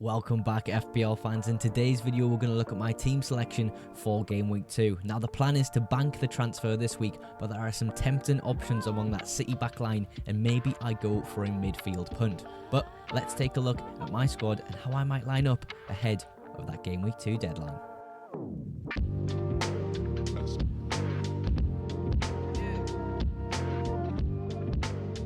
Welcome back, FPL fans. In today's video, we're going to look at my team selection for game week 2. Now, the plan is to bank the transfer this week, but there are some tempting options among that City backline, and maybe I go for a midfield punt. But let's take a look at my squad and how I might line up ahead of that game week 2 deadline.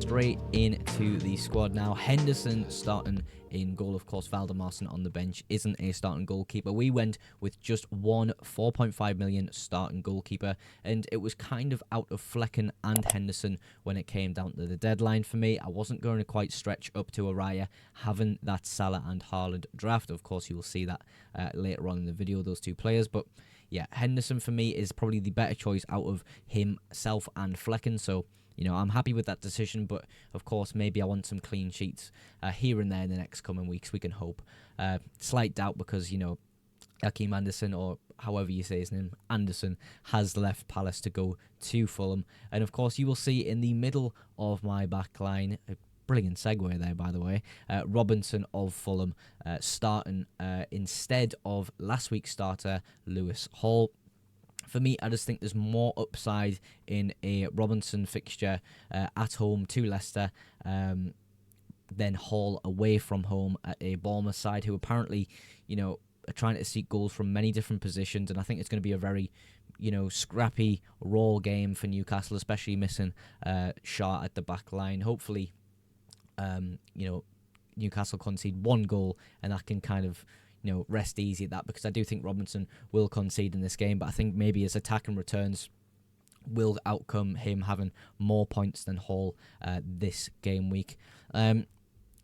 Straight into the squad now. Henderson starting in goal. Of course, Valdemarson on the bench isn't a starting goalkeeper. We went with just one 4.5 million starting goalkeeper, and it was kind of out of Flecken and Henderson when it came down to the deadline for me. I wasn't going to quite stretch up to Araya, having that Salah and Haaland draft. Of course, you will see that later on in the video, those two players, but yeah, Henderson for me is probably the better choice out of himself and Flecken, so you know, I'm happy with that decision, but of course, maybe I want some clean sheets here and there in the next coming weeks, we can hope. Slight doubt because, you know, Akeem Anderson, or however you say his name, Anderson, has left Palace to go to Fulham. And of course, you will see in the middle of my back line, a brilliant segue there, by the way, Robinson of Fulham starting instead of last week's starter, Lewis Hall. For me, I just think there's more upside in a Robinson fixture at home to Leicester than Hall away from home at a Bournemouth side who apparently, you know, are trying to seek goals from many different positions. And I think it's going to be a very, you know, scrappy, raw game for Newcastle, especially missing Shaw at the back line. Hopefully, you know, Newcastle concede one goal and that can kind of, you know, rest easy at that, because I do think Robinson will concede in this game, but I think maybe his attack and returns will outcome him having more points than Hall this game week. We'll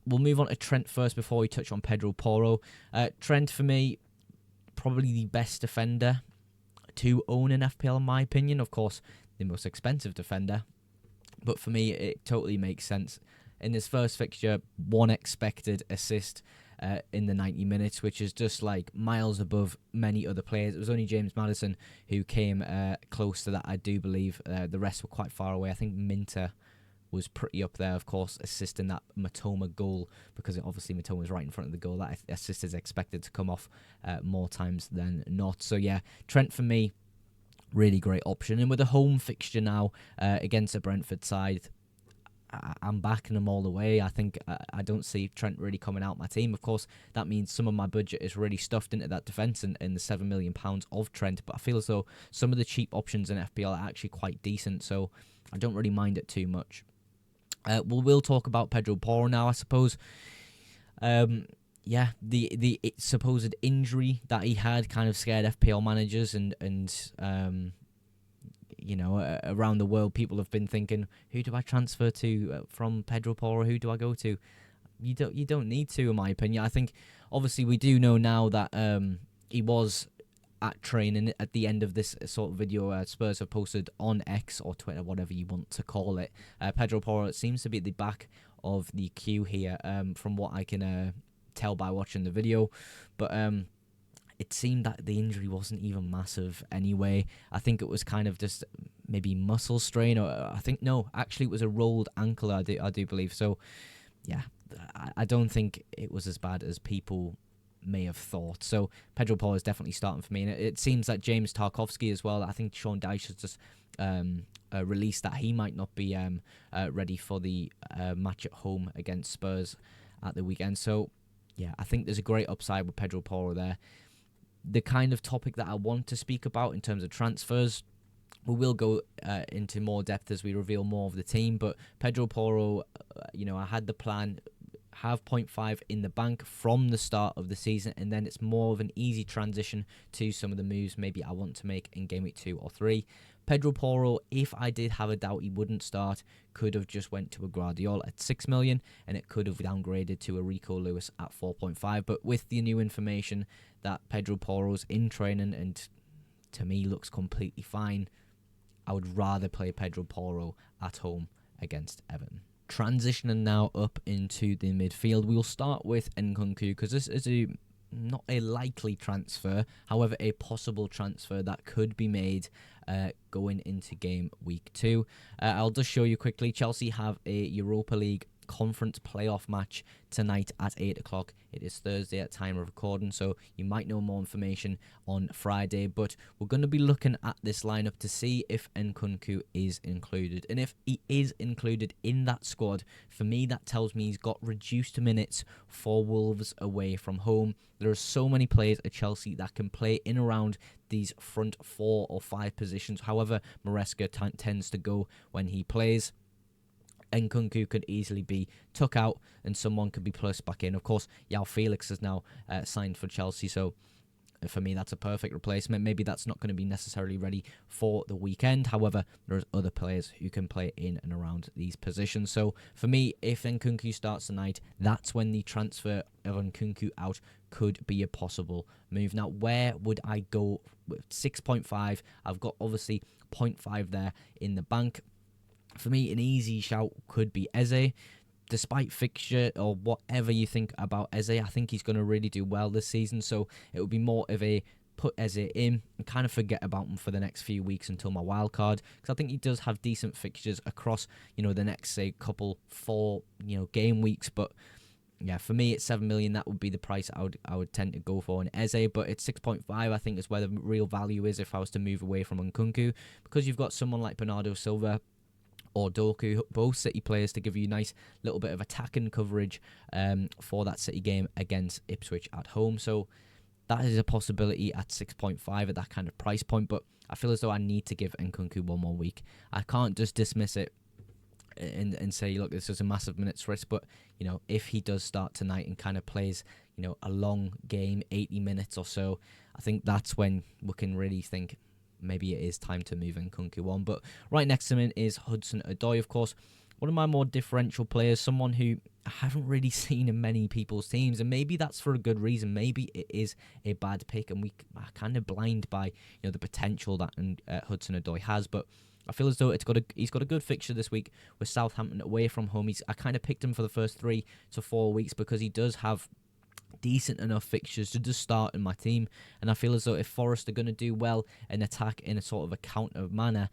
move on to Trent first before we touch on Pedro Porro. Trent, for me, probably the best defender to own in FPL, in my opinion. Of course, the most expensive defender, but for me, it totally makes sense. In this first fixture, one expected assist in the 90 minutes, which is just like miles above many other players. It was only James Maddison who came close to that, I do believe. The rest were quite far away. I think Minter was pretty up there, of course, assisting that Matoma goal, because obviously Matoma was right in front of the goal. That assist is expected to come off more times than not. So yeah, Trent for me, really great option. And with a home fixture now against a Brentford side, I'm backing them all the way. I think I don't see Trent really coming out my team. Of course, that means some of my budget is really stuffed into that defence and the £7 million of Trent, but I feel as though some of the cheap options in FPL are actually quite decent, so I don't really mind it too much. We'll talk about Pedro Porro now, I suppose. Yeah, the supposed injury that he had kind of scared FPL managers, and you know, around the world, people have been thinking, who do I transfer to from Pedro Porro? Who do I go to? You don't need to, in my opinion. I think, obviously, we do know now that he was at training at the end of this sort of video. Spurs have posted on X or Twitter, whatever you want to call it. Pedro Porro seems to be at the back of the queue here, from what I can tell by watching the video. But it seemed that the injury wasn't even massive anyway. I think it was kind of just maybe muscle strain, or actually it was a rolled ankle, I do believe. So, yeah, I don't think it was as bad as people may have thought. So Pedro Porro is definitely starting for me. And it seems that James Tarkowski as well, I think Sean Dyche has just released that he might not be ready for the match at home against Spurs at the weekend. So, yeah, I think there's a great upside with Pedro Porro there. The kind of topic that I want to speak about in terms of transfers, we will go into more depth as we reveal more of the team, but Pedro Porro, you know, I had the plan, have 0.5 in the bank from the start of the season, and then it's more of an easy transition to some of the moves maybe I want to make in game week 2 or 3. Pedro Porro, if I did have a doubt he wouldn't start, could have just went to a Guardiola at 6 million, and it could have downgraded to a Rico Lewis at 4.5. But with the new information that Pedro Porro's in training and to me looks completely fine, I would rather play Pedro Porro at home against Everton. Transitioning now up into the midfield, we'll start with Nkunku, because this is not a likely transfer, however a possible transfer that could be made going into game week 2. I'll just show you quickly. Chelsea have a Europa League conference playoff match tonight at 8 o'clock. It is Thursday at time of recording, so you might know more information on Friday. But we're going to be looking at this lineup to see if Nkunku is included. And if he is included in that squad, for me, that tells me he's got reduced minutes for Wolves away from home. There are so many players at Chelsea that can play in around these front 4 or 5 positions. However, Maresca tends to go when he plays. Nkunku could easily be took out and someone could be placed back in. Of course, João Felix is now signed for Chelsea, so for me that's a perfect replacement. Maybe that's not going to be necessarily ready for the weekend. However, there's other players who can play in and around these positions. So for me, if Nkunku starts tonight, that's when the transfer of Nkunku out could be a possible move. Now, where would I go with 6.5? I've got obviously 0.5 there in the bank. For me, an easy shout could be Eze. Despite fixture or whatever you think about Eze, I think he's going to really do well this season. So it would be more of a put Eze in and kind of forget about him for the next few weeks until my wild card. Because I think he does have decent fixtures across, the next, say, couple, 4, game weeks. But yeah, for me, at 7 million, that would be the price I would tend to go for an Eze. But at 6.5, I think is where the real value is if I was to move away from Nkunku. Because you've got someone like Bernardo Silva or Doku, both City players, to give you a nice little bit of attacking coverage for that City game against Ipswich at home. So that is a possibility at 6.5 at that kind of price point. But I feel as though I need to give Nkunku one more week. I can't just dismiss it and say, look, this is a massive minutes risk. But, if he does start tonight and kind of plays, a long game, 80 minutes or so, I think that's when we can really think maybe it is time to move Nkunku on. But right next to him is Hudson-Odoi, of course. One of my more differential players, someone who I haven't really seen in many people's teams, and maybe that's for a good reason. Maybe it is a bad pick, and we are kind of blind by the potential that Hudson-Odoi has. But I feel as though he's got a good fixture this week with Southampton away from home. I kind of picked him for the first 3 to 4 weeks because he does have decent enough fixtures to just start in my team, and I feel as though if Forest are going to do well and attack in a sort of a counter manner,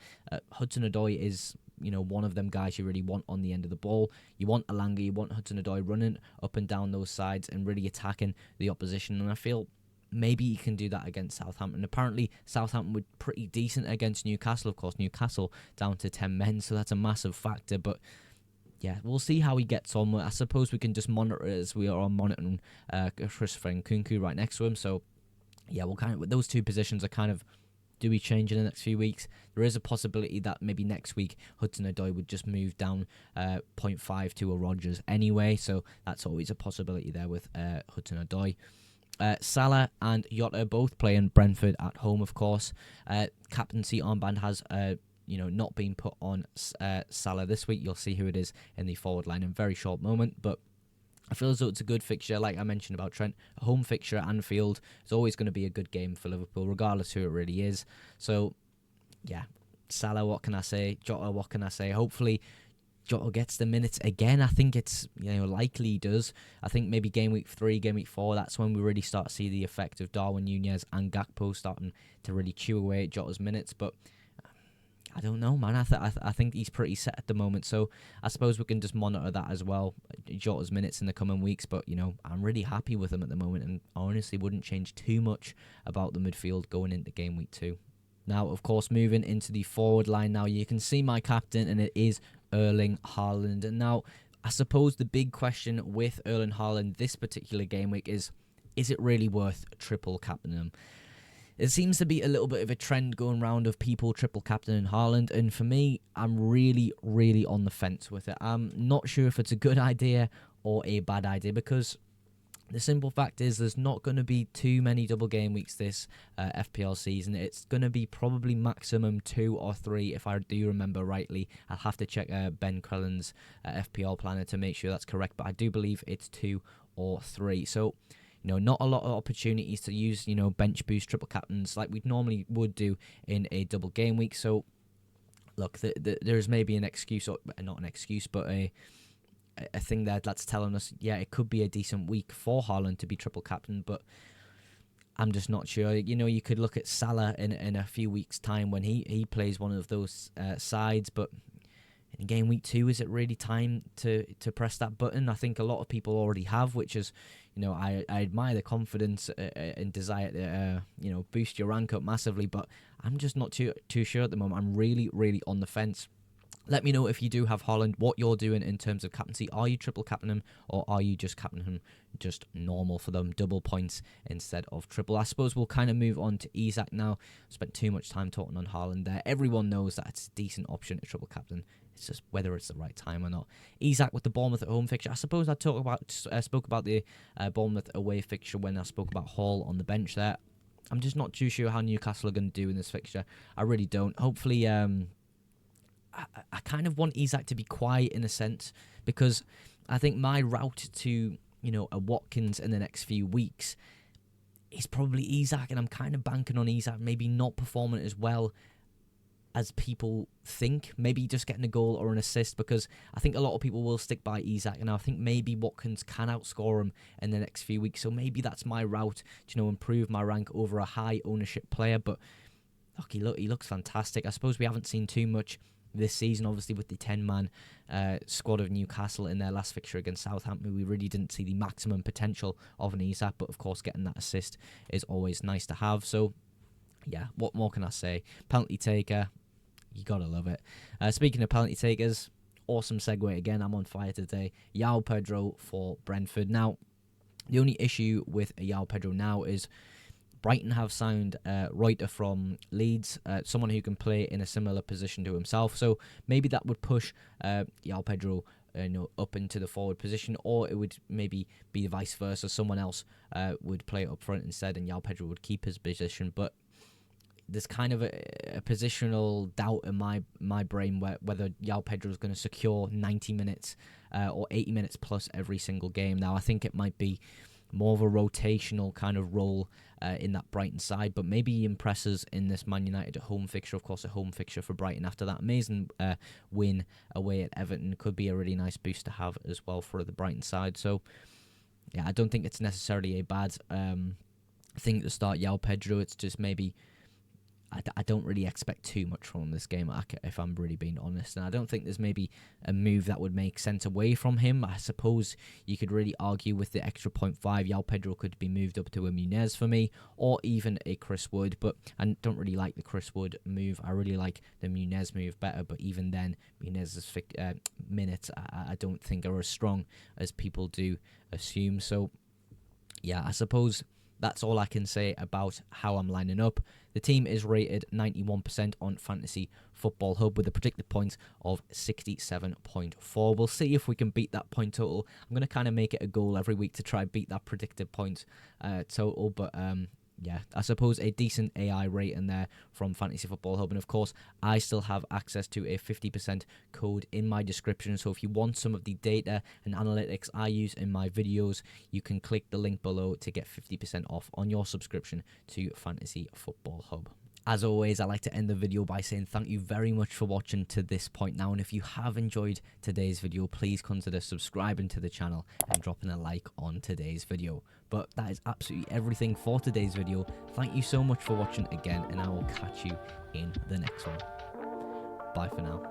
Hudson-Odoi is one of them guys you really want on the end of the ball. You want Elanga, you want Hudson-Odoi running up and down those sides and really attacking the opposition, and I feel maybe he can do that against Southampton. Apparently, Southampton were pretty decent against Newcastle. Of course, Newcastle down to 10 men, so that's a massive factor, but yeah, we'll see how he gets on. I suppose we can just monitor it as we are monitoring Christopher Nkunku right next to him. So, yeah, we'll kind of, with those two positions are kind of, do we change in the next few weeks? There is a possibility that maybe next week Hudson-Odoi would just move down 0.5 to a Rodgers anyway. So that's always a possibility there with Hudson-Odoi. Salah and Jota both playing Brentford at home, of course. Captaincy armband has not being put on Salah this week. You'll see who it is in the forward line in a very short moment. But I feel as though it's a good fixture, like I mentioned about Trent. A home fixture at Anfield is always going to be a good game for Liverpool, regardless who it really is. So, yeah, Salah, what can I say? Jota, what can I say? Hopefully, Jota gets the minutes again. I think it's likely he does. I think maybe game week 3, game week 4, that's when we really start to see the effect of Darwin Núñez and Gakpo starting to really chew away at Jota's minutes. But I don't know, man. I think he's pretty set at the moment, so I suppose we can just monitor that as well, Jota's minutes in the coming weeks. But, I'm really happy with him at the moment, and I honestly wouldn't change too much about the midfield going into game week 2. Now, of course, moving into the forward line now, you can see my captain, and it is Erling Haaland. And now, I suppose the big question with Erling Haaland this particular game week is it really worth triple captaining him? It seems to be a little bit of a trend going round of people triple captaining Haaland, and for me, I'm really, really on the fence with it. I'm not sure if it's a good idea or a bad idea, because the simple fact is there's not going to be too many double game weeks this FPL season. It's going to be probably maximum 2 or 3, if I do remember rightly. I'll have to check Ben Crellin's FPL planner to make sure that's correct, but I do believe it's 2 or 3. So, not a lot of opportunities to use, bench boost triple captains like we normally would do in a double game week. So, look, there's maybe an excuse, or not an excuse, but a thing there that's telling us, yeah, it could be a decent week for Haaland to be triple captain, but I'm just not sure. You could look at Salah in a few weeks' time when he plays one of those sides, but in game week 2, is it really time to press that button? I think a lot of people already have, which is, I admire the confidence and desire to, boost your rank up massively, but I'm just not too sure at the moment. I'm really, really on the fence. Let me know if you do have Haaland, what you're doing in terms of captaincy. Are you triple captaining him, or are you just captaining him just normal for them, double points instead of triple? I suppose we'll kind of move on to Isak now. Spent too much time talking on Haaland there. Everyone knows that it's a decent option to triple captain. It's just whether it's the right time or not. Isak with the Bournemouth at home fixture. I suppose I spoke about the Bournemouth away fixture when I spoke about Hall on the bench there. I'm just not too sure how Newcastle are going to do in this fixture. I really don't. Hopefully, I kind of want Isak to be quiet in a sense, because I think my route to, a Watkins in the next few weeks is probably Isak, and I'm kind of banking on Isak maybe not performing as well as people think, maybe just getting a goal or an assist, because I think a lot of people will stick by Isak, and I think maybe Watkins can outscore him in the next few weeks. So maybe that's my route to, improve my rank over a high ownership player. But he looks fantastic. I suppose we haven't seen too much this season, obviously, with the 10-man squad of Newcastle in their last fixture against Southampton. We really didn't see the maximum potential of an Isak, but of course getting that assist is always nice to have. So yeah, what more can I say? Penalty taker, you gotta love it. Speaking of penalty takers, awesome segue again, I'm on fire today. João Pedro for Brentford. Now, the only issue with João Pedro now is Brighton have signed Reuter from Leeds, someone who can play in a similar position to himself. So maybe that would push João Pedro up into the forward position, or it would maybe be the vice versa. Someone else would play up front instead, and João Pedro would keep his position. But there's kind of a positional doubt in my brain whether João Pedro is going to secure 90 minutes or 80 minutes plus every single game. Now, I think it might be more of a rotational kind of role in that Brighton side, but maybe he impresses in this Man United home fixture. Of course, a home fixture for Brighton after that amazing win away at Everton could be a really nice boost to have as well for the Brighton side. So yeah, I don't think it's necessarily a bad thing to start João Pedro. It's just maybe I don't really expect too much from this game, if I'm really being honest. And I don't think there's maybe a move that would make sense away from him. I suppose you could really argue with the extra 0.5. João Pedro could be moved up to a Muniz for me, or even a Chris Wood. But I don't really like the Chris Wood move. I really like the Muniz move better. But even then, Munez's minutes I don't think are as strong as people do assume. So yeah, I suppose that's all I can say about how I'm lining up. The team is rated 91% on Fantasy Football Hub with a predicted points of 67.4. We'll see if we can beat that point total. I'm going to kind of make it a goal every week to try and beat that predicted points total. But yeah, I suppose a decent AI rating there from Fantasy Football Hub. And of course, I still have access to a 50% code in my description. So if you want some of the data and analytics I use in my videos, you can click the link below to get 50% off on your subscription to Fantasy Football Hub. As always, I like to end the video by saying thank you very much for watching to this point now. And if you have enjoyed today's video, please consider subscribing to the channel and dropping a like on today's video. But that is absolutely everything for today's video. Thank you so much for watching again, and I will catch you in the next one. Bye for now.